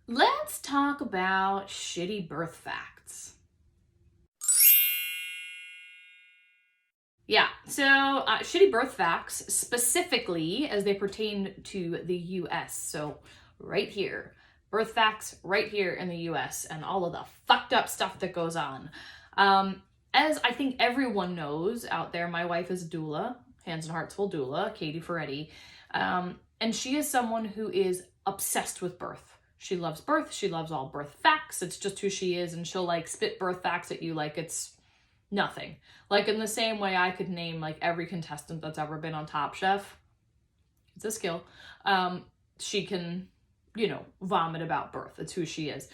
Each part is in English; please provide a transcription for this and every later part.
Let's talk about shitty birth facts. Yeah, so shitty birth facts, specifically as they pertain to the US. So, right here, birth facts right here in the US, and all of the fucked up stuff that goes on. As I think everyone knows out there, my wife is a doula, Hands and Hearts Full doula, Katie Ferretti. And she is someone who is obsessed with birth. She loves birth. She loves all birth facts. It's just who she is. And she'll like spit birth facts at you like it's nothing. Like in the same way I could name like every contestant that's ever been on Top Chef. It's a skill. She can, vomit about birth. It's who she is.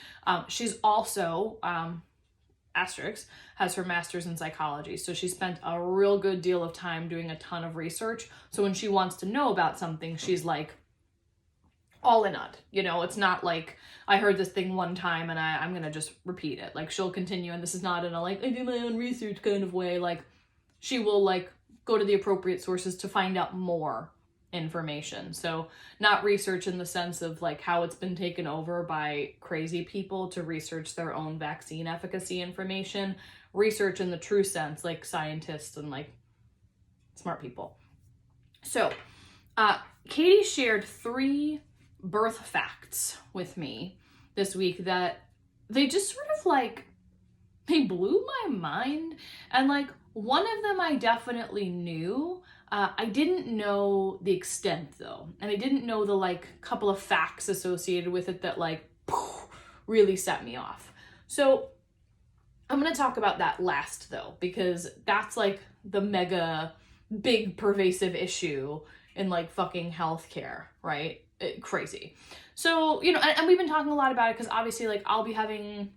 She's also, asterisk, has her master's in psychology. So she spent a real good deal of time doing a ton of research. So when she wants to know about something, she's like all in on it. It's not like I heard this thing one time and I'm going to just repeat it. Like she'll continue, and this is not in a like, I do my own research kind of way. Like she will like go to the appropriate sources to find out more information. So not research in the sense of like how it's been taken over by crazy people to research their own vaccine efficacy information. Research in the true sense, like scientists and like smart people. So Katie shared 3 birth facts with me this week that they just sort of like, they blew my mind. And like one of them I definitely knew. I didn't know the extent though. And I didn't know the like couple of facts associated with it that like really set me off. So I'm going to talk about that last though, because that's like the mega big pervasive issue in like fucking healthcare, right? Crazy. So, and we've been talking a lot about it because obviously like I'll be having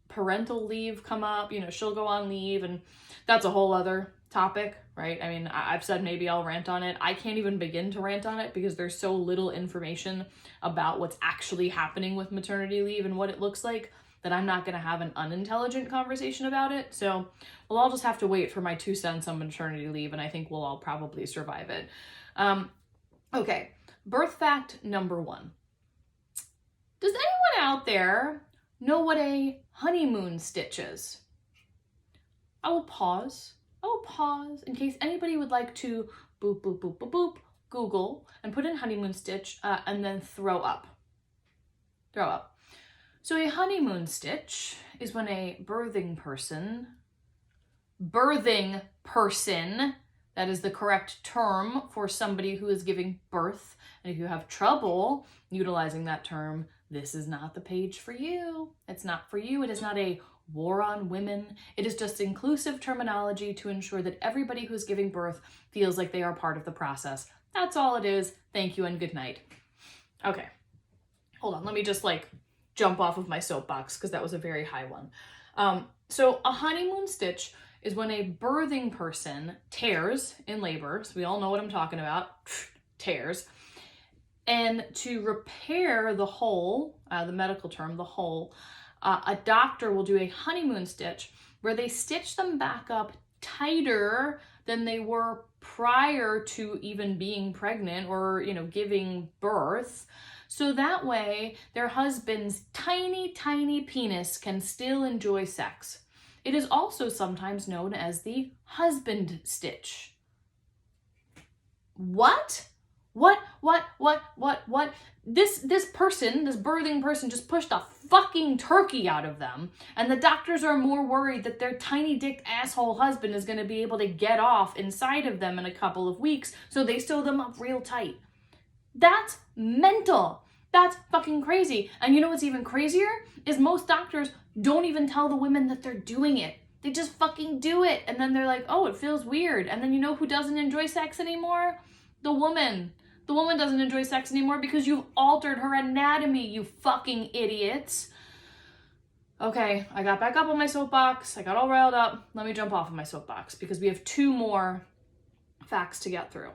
parental leave come up, she'll go on leave, and that's a whole other topic, right? I mean, I've said maybe I'll rant on it. I can't even begin to rant on it because there's so little information about what's actually happening with maternity leave and what it looks like that I'm not going to have an unintelligent conversation about it. So we'll all just have to wait for my 2 cents on maternity leave, and I think we'll all probably survive it. Okay, birth fact number 1. Does anyone out there know what a honeymoon stitch is? I will pause in case anybody would like to boop, boop, boop, boop, boop, Google and put in honeymoon stitch and then throw up. So a honeymoon stitch is when a birthing person, that is the correct term for somebody who is giving birth. And if you have trouble utilizing that term, this is not the page for you. It's not for you. It is not a war on women. It is just inclusive terminology to ensure that everybody who's giving birth feels like they are part of the process. That's all it is. Thank you and good night. Okay, hold on. Let me just like jump off of my soapbox because that was a very high one. So a honeymoon stitch is when a birthing person tears in labor. So we all know what I'm talking about. Tears. And to repair the hole, the medical term, the hole, a doctor will do a honeymoon stitch where they stitch them back up tighter than they were prior to even being pregnant or, giving birth. So that way their husband's tiny, tiny penis can still enjoy sex. It is also sometimes known as the husband stitch. What? This birthing person just pushed a fucking turkey out of them, and the doctors are more worried that their tiny dick asshole husband is going to be able to get off inside of them in a couple of weeks, so they sew them up real tight. That's mental. That's fucking crazy. And you know what's even crazier? Is most doctors don't even tell the women that they're doing it. They just fucking do it. And then they're like, oh, it feels weird. And then you know who doesn't enjoy sex anymore? The woman. The woman doesn't enjoy sex anymore because you've altered her anatomy, you fucking idiots. Okay, I got back up on my soapbox. I got all riled up. Let me jump off of my soapbox because we have 2 more facts to get through.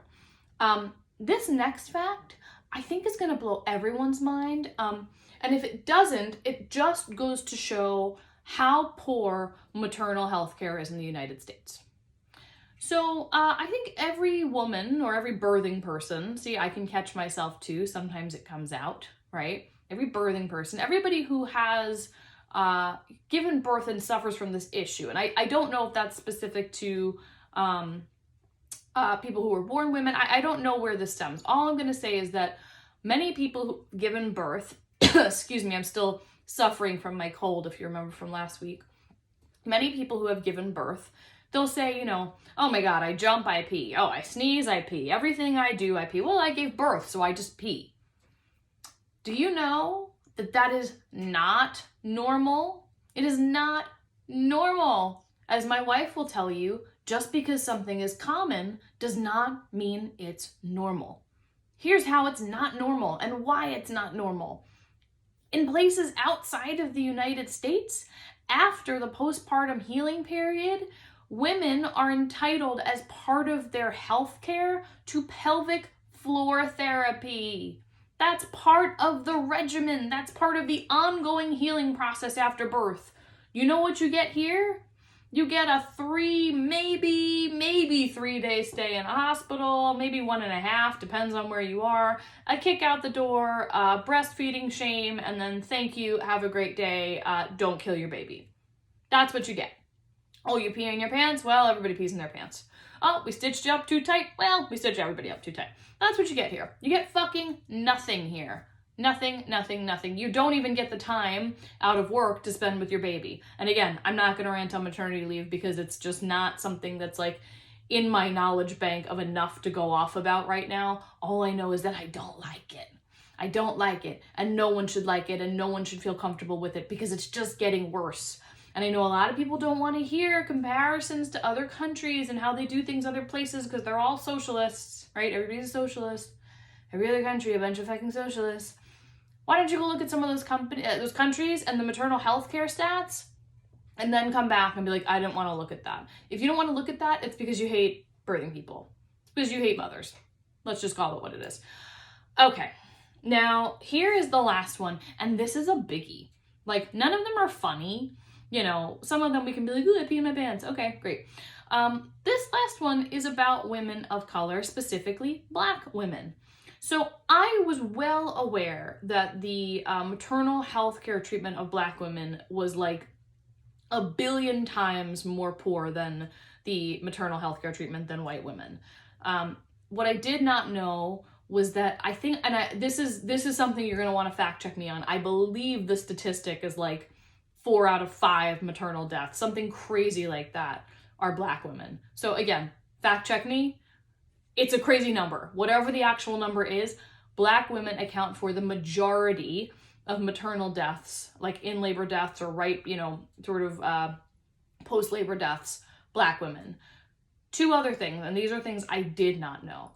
This next fact, I think is going to blow everyone's mind. And if it doesn't, it just goes to show how poor maternal health care is in the United States. So I think every woman or every birthing person, see, I can catch myself too. Sometimes it comes out, right? every birthing person, everybody who has given birth and suffers from this issue. And I don't know if that's specific to people who were born women. I don't know where this stems. All I'm going to say is that many people who've given birth, excuse me, I'm still suffering from my cold, if you remember from last week. Many people who have given birth, they'll say, you know, oh my God, I jump, I pee. Oh, I sneeze, I pee. Everything I do, I pee. Well, I gave birth, so I just pee. Do you know that that is not normal? It is not normal. As my wife will tell you, just because something is common does not mean it's normal. Here's how it's not normal and why it's not normal. In places outside of the United States, after the postpartum healing period, women are entitled as part of their health care to pelvic floor therapy. That's part of the regimen. That's part of the ongoing healing process after birth. You know what you get here? You get a 3, maybe 3 day stay in a hospital, maybe 1.5, depends on where you are, a kick out the door, breastfeeding shame, and then thank you, have a great day, don't kill your baby. That's what you get. Oh, you pee in your pants? Well, everybody pees in their pants. Oh, we stitched you up too tight? Well, we stitched everybody up too tight. That's what you get here. You get fucking nothing here. Nothing. You don't even get the time out of work to spend with your baby. And again, I'm not going to rant on maternity leave because it's just not something that's like in my knowledge bank of enough to go off about right now. All I know is that I don't like it. I don't like it. And no one should like it. And no one should feel comfortable with it because it's just getting worse. And I know a lot of people don't want to hear comparisons to other countries and how they do things other places because they're all socialists, right? Everybody's a socialist. Every other country, a bunch of fucking socialists. Why don't you go look at some of those countries and the maternal health care stats and then come back and be like, I didn't want to look at that. If you don't want to look at that, it's because you hate birthing people. It's because you hate mothers. Let's just call it what it is. Okay, now here is the last one. And this is a biggie. Like, none of them are funny. You know, some of them we can be like, ooh, I pee in my pants. Okay, great. This last one is about women of color, specifically Black women. So I was well aware that the maternal health care treatment of Black women was like 1 billion times more poor than the maternal health care treatment than white women. What I did not know was that I think, and this is something you're going to want to fact check me on. I believe the statistic is like 4 out of 5 maternal deaths, something crazy like that, are Black women. So again, fact check me. It's a crazy number. Whatever the actual number is, Black women account for the majority of maternal deaths, like in labor deaths or post-labor deaths, Black women. 2 other things, and these are things I did not know.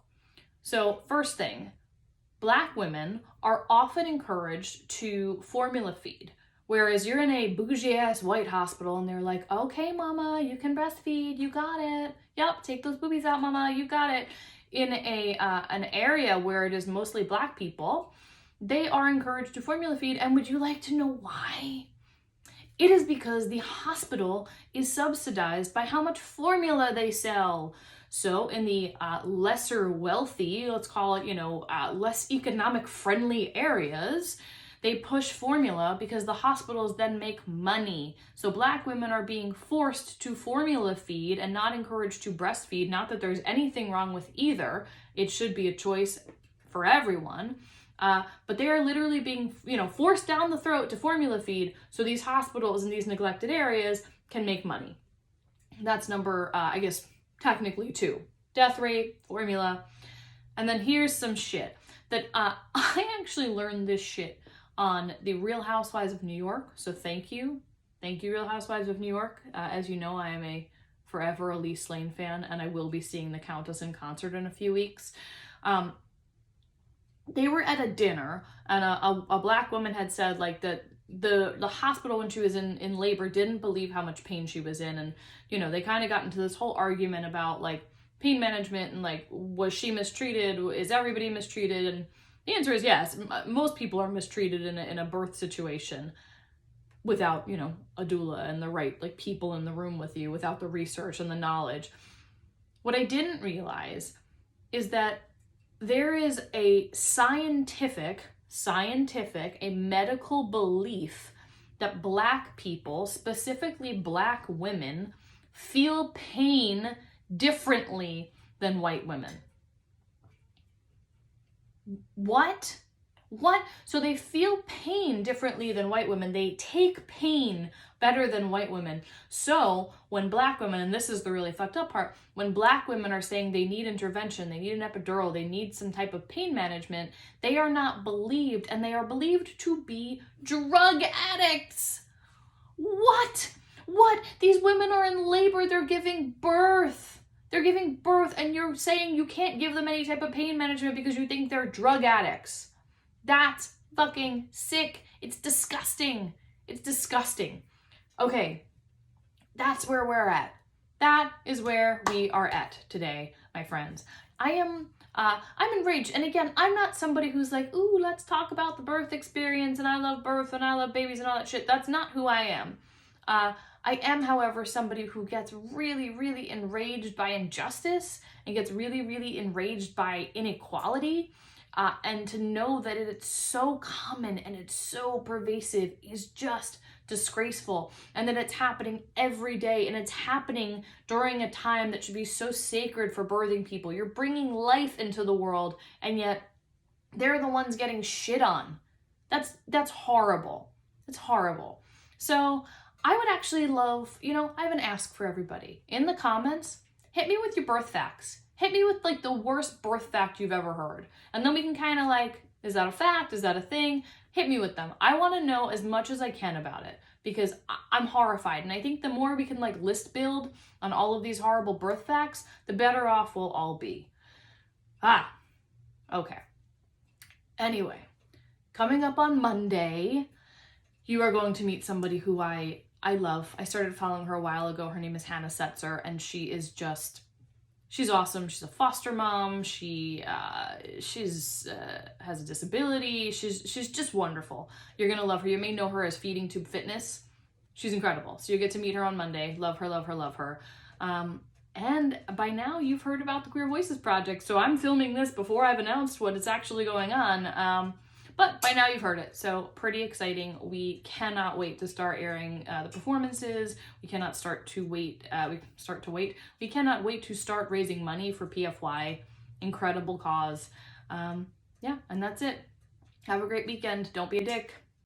So first thing, Black women are often encouraged to formula feed. Whereas you're in a bougie-ass white hospital and they're like, okay, mama, you can breastfeed, you got it. Yep, take those boobies out, mama, you got it. In an area where it is mostly Black people, they are encouraged to formula feed. And would you like to know why? It is because the hospital is subsidized by how much formula they sell. So in the lesser wealthy, let's call it, less economic friendly areas, they push formula because the hospitals then make money. So Black women are being forced to formula feed and not encouraged to breastfeed. Not that there's anything wrong with either. It should be a choice for everyone. But they are literally being, forced down the throat to formula feed so these hospitals in these neglected areas can make money. That's number, technically 2. Death rate, formula. And then here's some shit that I actually learned this shit on the Real Housewives of New York. So thank you. Thank you, Real Housewives of New York. As you know, I am a forever Elise Lane fan, and I will be seeing the Countess in concert in a few weeks. They were at a dinner, and a Black woman had said like that the hospital when she was in labor didn't believe how much pain she was in, and they kind of got into this whole argument about like pain management and like, was she mistreated? Is everybody mistreated? And the answer is yes. Most people are mistreated in a birth situation without, a doula and the right like people in the room with you, without the research and the knowledge. What I didn't realize is that there is a scientific scientific, a medical belief that Black people, specifically Black women, feel pain differently than white women. What? What? So they feel pain differently than white women. They take pain better than white women. So when Black women, and this is the really fucked up part, when Black women are saying they need intervention, they need an epidural, they need some type of pain management, they are not believed, and they are believed to be drug addicts. What? What? These women are in labor, they're giving birth. They're giving birth, and you're saying you can't give them any type of pain management because you think they're drug addicts. That's fucking sick. It's disgusting. It's disgusting. Okay, that's where we're at. That is where we are at today, my friends. I'm enraged. And again, I'm not somebody who's like, ooh, let's talk about the birth experience and I love birth and I love babies and all that shit. That's not who I am. I am, however, somebody who gets really, really enraged by injustice and gets really, really enraged by inequality. And to know that it's so common and it's so pervasive is just disgraceful, and that it's happening every day, and it's happening during a time that should be so sacred for birthing people. You're bringing life into the world, and yet they're the ones getting shit on. That's horrible. It's horrible. So I would actually love, I have an ask for everybody. In the comments, hit me with your birth facts. Hit me with like the worst birth fact you've ever heard. And then we can kind of like, is that a fact? Is that a thing? Hit me with them. I want to know as much as I can about it because I'm horrified. And I think the more we can like list build on all of these horrible birth facts, the better off we'll all be. Okay. Anyway, coming up on Monday, you are going to meet somebody who I love. I started following her a while ago. Her name is Hannah Setzer, and she's awesome. She's a foster mom. She has a disability. She's just wonderful. You're gonna love her. You may know her as Feeding Tube Fitness. She's incredible. So you get to meet her on Monday. Love her, love her, love her. And by now you've heard about the Queer Voices Project. So I'm filming this before I've announced what is actually going on. But by now you've heard it, so pretty exciting. We cannot wait to start airing the performances. We cannot We cannot wait to start raising money for PFY. Incredible cause. Yeah, and that's it. Have a great weekend. Don't be a dick.